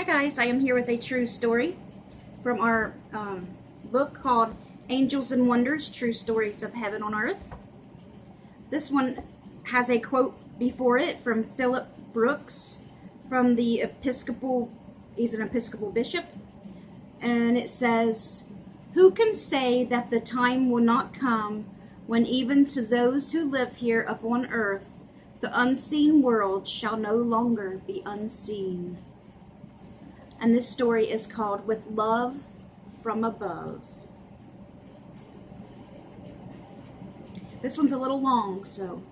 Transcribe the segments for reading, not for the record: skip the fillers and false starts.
Hi guys, I am here with a true story from our book called Angels and Wonders, True Stories of Heaven on Earth. This one has a quote before it from Philip Brooks from the Episcopal, he's an Episcopal bishop, and it says, "Who can say that the time will not come when even to those who live here upon earth the unseen world shall no longer be unseen?" And this story is called With Love from Above. This one's a little long, so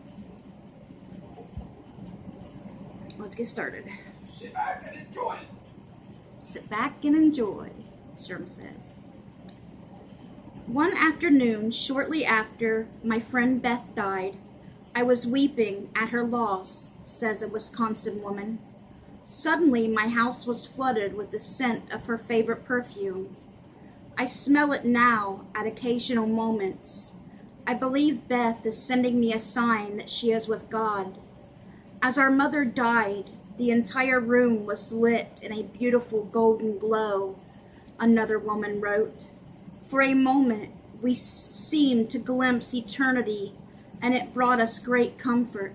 let's get started. Sit back and enjoy it. Sit back and enjoy, Sherm says. One afternoon, shortly after my friend Beth died, I was weeping at her loss, says a Wisconsin woman. Suddenly, my house was flooded with the scent of her favorite perfume. I smell it now at occasional moments. I believe Beth is sending me a sign that she is with God. As our mother died, the entire room was lit in a beautiful golden glow, another woman wrote. For a moment, we seemed to glimpse eternity, and it brought us great comfort.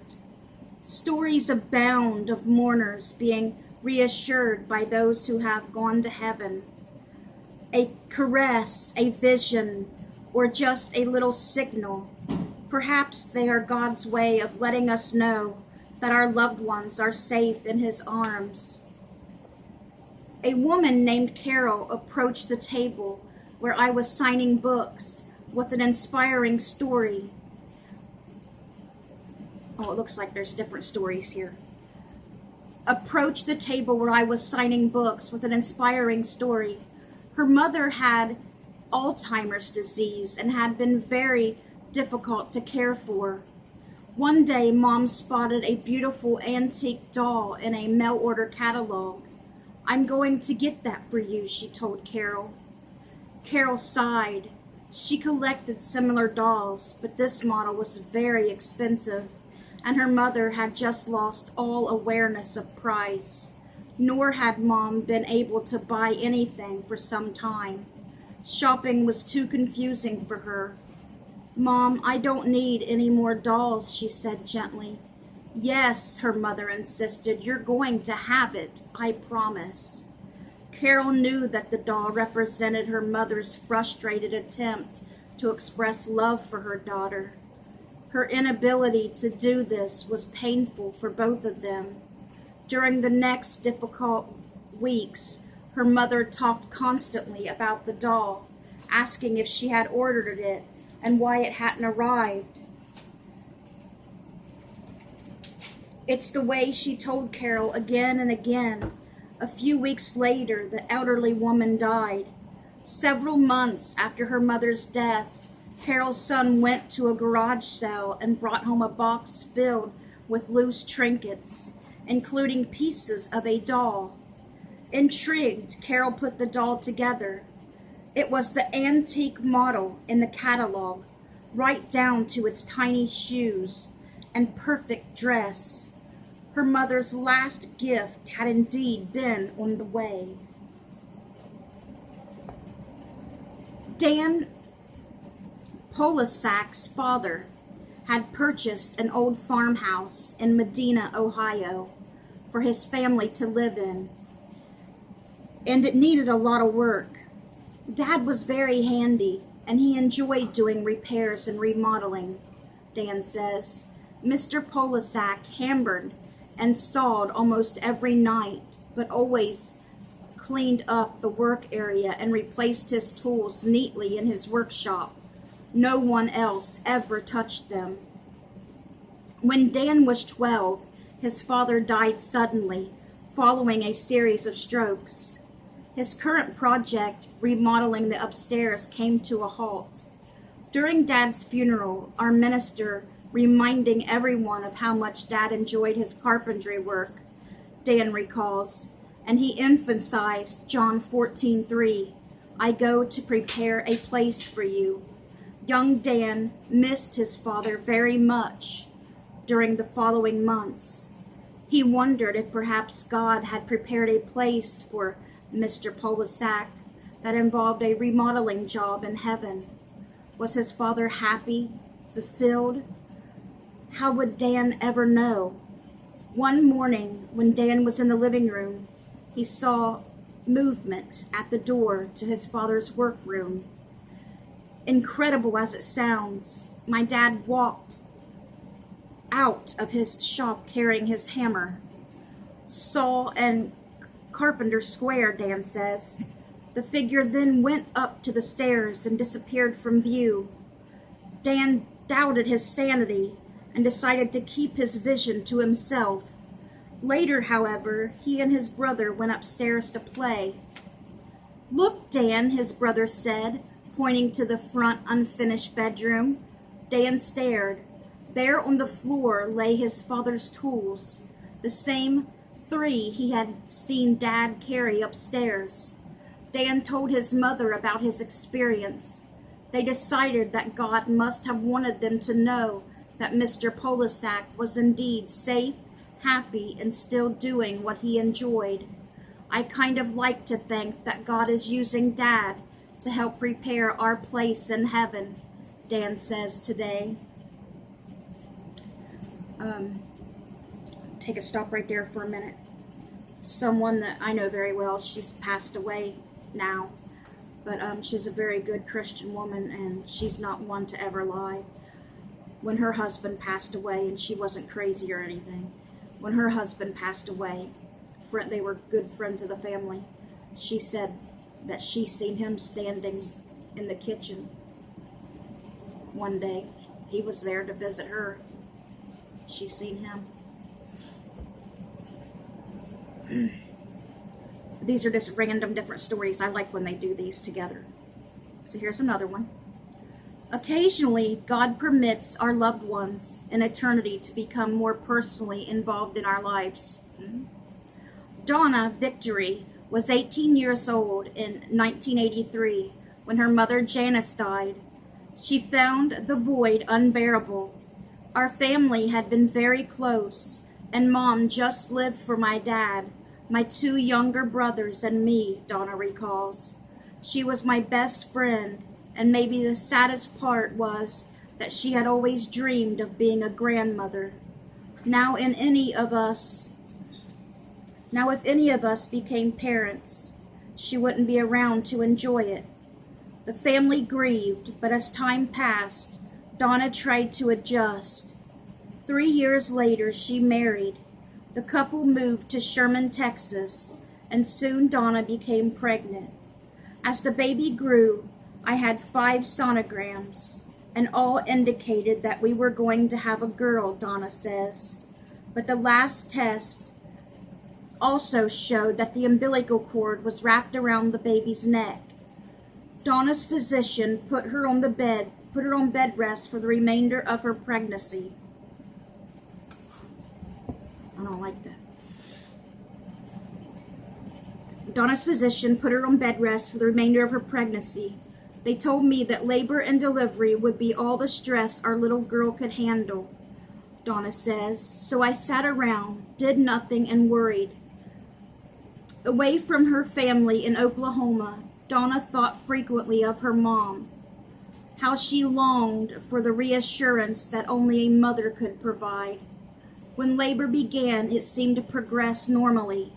Stories abound of mourners being reassured by those who have gone to heaven. A caress, a vision, or just a little signal. Perhaps they are God's way of letting us know that our loved ones are safe in His arms. A woman named Carol approached the table where I was signing books with an inspiring story. Oh, it looks like there's different stories here. Approached the table where I was signing books with an inspiring story. Her mother had Alzheimer's disease and had been very difficult to care for. One day, Mom spotted a beautiful antique doll in a mail order catalog. "I'm going to get that for you," she told Carol. Carol sighed. She collected similar dolls, but this model was very expensive, and her mother had just lost all awareness of price. Nor had Mom been able to buy anything for some time. Shopping was too confusing for her. "Mom, I don't need any more dolls," she said gently. "Yes," her mother insisted, "you're going to have it, I promise." Carol knew that the doll represented her mother's frustrated attempt to express love for her daughter. Her inability to do this was painful for both of them. During the next difficult weeks, her mother talked constantly about the doll, asking if she had ordered it and why it hadn't arrived. It's the way she told Carol again and again. A few weeks later, the elderly woman died. Several months after her mother's death, Carol's son went to a garage sale and brought home a box filled with loose trinkets, including pieces of a doll. Intrigued, Carol put the doll together. It was the antique model in the catalog, right down to its tiny shoes and perfect dress. Her mother's last gift had indeed been on the way. Dan Polasak's father had purchased an old farmhouse in Medina, Ohio, for his family to live in, and it needed a lot of work. Dad was very handy, and he enjoyed doing repairs and remodeling, Dan says. Mr. Polasak hammered and sawed almost every night, but always cleaned up the work area and replaced his tools neatly in his workshop. No one else ever touched them. When Dan was 12, his father died suddenly, following a series of strokes. His current project, remodeling the upstairs, came to a halt. During Dad's funeral, our minister reminding everyone of how much Dad enjoyed his carpentry work, Dan recalls, and he emphasized John 14:3, "I go to prepare a place for you." Young Dan missed his father very much during the following months. He wondered if perhaps God had prepared a place for Mr. Polasak that involved a remodeling job in heaven. Was his father happy, fulfilled? How would Dan ever know? One morning, when Dan was in the living room, he saw movement at the door to his father's workroom. Incredible as it sounds, my dad walked out of his shop carrying his hammer. Saw and Carpenter Square, Dan says. The figure then went up to the stairs and disappeared from view. Dan doubted his sanity and decided to keep his vision to himself. Later, however, he and his brother went upstairs to play. "Look, Dan," his brother said, pointing to the front unfinished bedroom. Dan stared. There on the floor lay his father's tools, the same 3 he had seen Dad carry upstairs. Dan told his mother about his experience. They decided that God must have wanted them to know that Mr. Polasak was indeed safe, happy, and still doing what he enjoyed. I kind of like to think that God is using Dad to help prepare our place in heaven, Dan says today. Take a stop right there for a minute. Someone that I know very well, she's passed away now, but she's a very good Christian woman, and she's not one to ever lie. When her husband passed away, and she wasn't crazy or anything, when her husband passed away, they were good friends of the family, she said that she seen him standing in the kitchen one day. He was there to visit her. She seen him. These are just random different stories. I like when they do these together. So here's another one. Occasionally, God permits our loved ones in eternity to become more personally involved in our lives. Donna Victory was 18 years old in 1983 when her mother Janice died. She found the void unbearable. Our family had been very close, and Mom just lived for my dad, my 2 younger brothers, and me, Donna recalls. She was my best friend, and maybe the saddest part was that she had always dreamed of being a grandmother. Now if any of us became parents, she wouldn't be around to enjoy it. The family grieved, but as time passed, Donna tried to adjust. 3 years later, she married. The couple moved to Sherman, Texas, and soon Donna became pregnant. As the baby grew, I had 5 sonograms, and all indicated that we were going to have a girl, Donna says. But the last test also showed that the umbilical cord was wrapped around the baby's neck. Donna's physician put her on bed rest for the remainder of her pregnancy. I don't like that. Donna's physician put her on bed rest for the remainder of her pregnancy. They told me that labor and delivery would be all the stress our little girl could handle, Donna says. So I sat around, did nothing, and worried. Away from her family in Oklahoma, Donna thought frequently of her mom, how she longed for the reassurance that only a mother could provide. When labor began, it seemed to progress normally,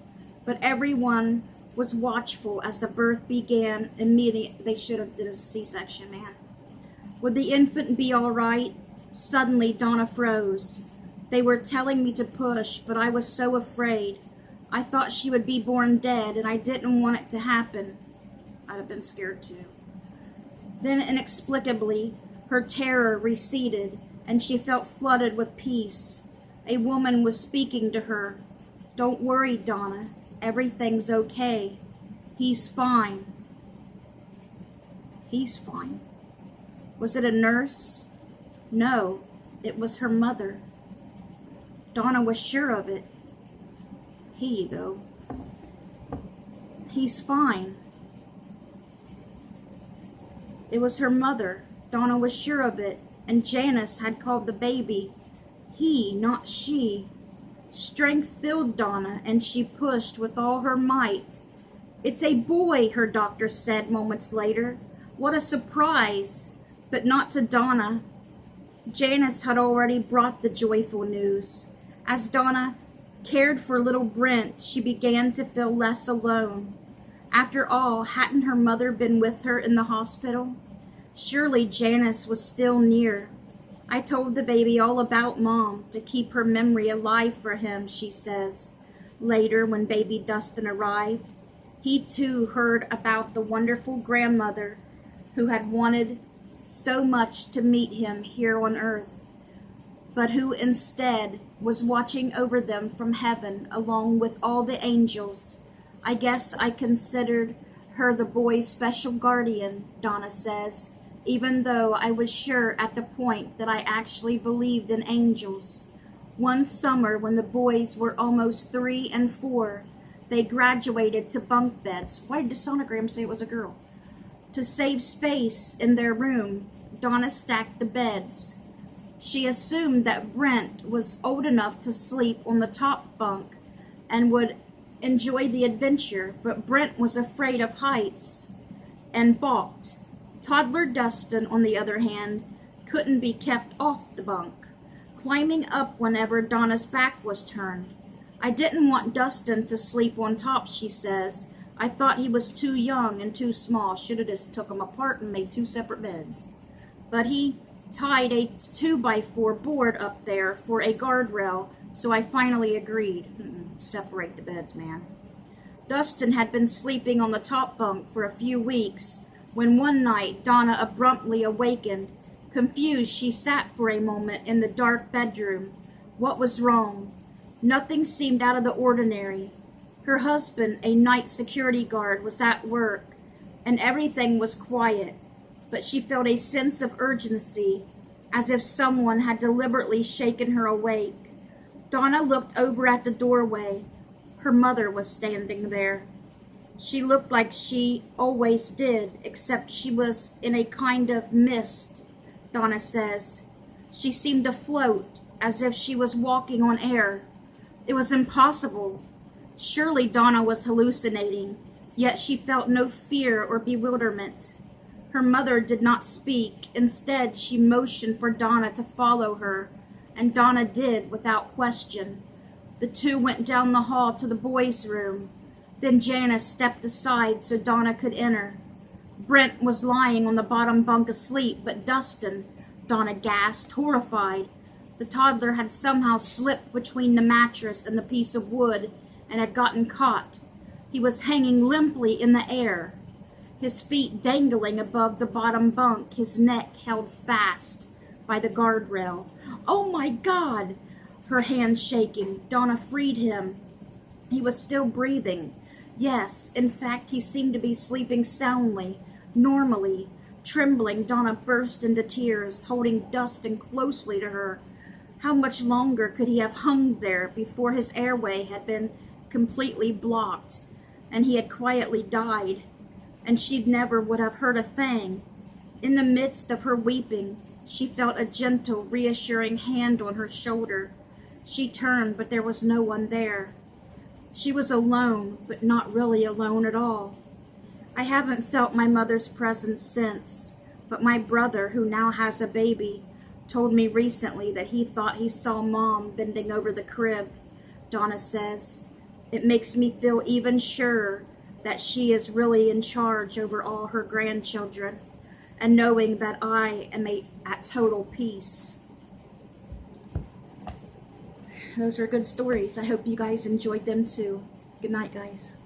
but everyone was watchful as the birth began. Immediately, they should have did a C-section, man. Would the infant be all right? Suddenly, Donna froze. They were telling me to push, but I was so afraid. I thought she would be born dead, and I didn't want it to happen. I'd have been scared too. Then, inexplicably, her terror receded, and she felt flooded with peace. A woman was speaking to her. "Don't worry, Donna. Everything's okay. He's fine." He's fine. Was it a nurse? No, it was her mother. Donna was sure of it. Here you go. He's fine. It was her mother. Donna was sure of it, and Janice had called the baby he, not she. Strength filled Donna, and she pushed with all her might. "It's a boy," her doctor said moments later. What a surprise! But not to Donna. Janice had already brought the joyful news. As Donna cared for little Brent, she began to feel less alone. After all, hadn't her mother been with her in the hospital? Surely Janice was still near. "I told the baby all about Mom to keep her memory alive for him," she says. Later, when baby Dustin arrived, he too heard about the wonderful grandmother who had wanted so much to meet him here on earth, but who instead was watching over them from heaven along with all the angels. "I guess I considered her the boy's special guardian," Donna says, "even though I was sure at the point that I actually believed in angels. One summer when the boys were almost 3 and 4, they graduated to bunk beds." Why did the sonogram say it was a girl? "To save space in their room, Donna stacked the beds. She assumed that Brent was old enough to sleep on the top bunk and would enjoy the adventure, but Brent was afraid of heights and balked. Toddler Dustin, on the other hand, couldn't be kept off the bunk, climbing up whenever Donna's back was turned. "I didn't want Dustin to sleep on top," she says. "I thought he was too young and too small. Should have just took him apart and made 2 separate beds. But he tied a 2x4 board up there for a guardrail, so I finally agreed." Separate the beds, man. Dustin had been sleeping on the top bunk for a few weeks when one night Donna abruptly awakened. Confused, she sat for a moment in the dark bedroom. What was wrong? Nothing seemed out of the ordinary. Her husband, a night security guard, was at work, and everything was quiet, but she felt a sense of urgency, as if someone had deliberately shaken her awake. Donna looked over at the doorway. Her mother was standing there. She looked like she always did, except she was in a kind of mist, Donna says. She seemed to float, as if she was walking on air. It was impossible. Surely Donna was hallucinating, yet she felt no fear or bewilderment. Her mother did not speak. Instead, she motioned for Donna to follow her, and Donna did without question. The two went down the hall to the boys' room. Then Janice stepped aside so Donna could enter. Brent was lying on the bottom bunk asleep, but Dustin, Donna gasped, horrified. The toddler had somehow slipped between the mattress and the piece of wood and had gotten caught. He was hanging limply in the air, his feet dangling above the bottom bunk, his neck held fast by the guardrail. "Oh my God!" Her hands shaking. Donna freed him. He was still breathing. Yes, in fact, he seemed to be sleeping soundly, normally. Trembling, Donna burst into tears, holding Dustin closely to her. How much longer could he have hung there before his airway had been completely blocked, and he had quietly died, and she'd never would have heard a thing? In the midst of her weeping, she felt a gentle, reassuring hand on her shoulder. She turned, but there was no one there. She was alone, but not really alone at all. "I haven't felt my mother's presence since, but my brother, who now has a baby, told me recently that he thought he saw Mom bending over the crib," Donna says. "It makes me feel even surer that she is really in charge over all her grandchildren, and knowing that I am at total peace." Those are good stories. I hope you guys enjoyed them too. Good night, guys.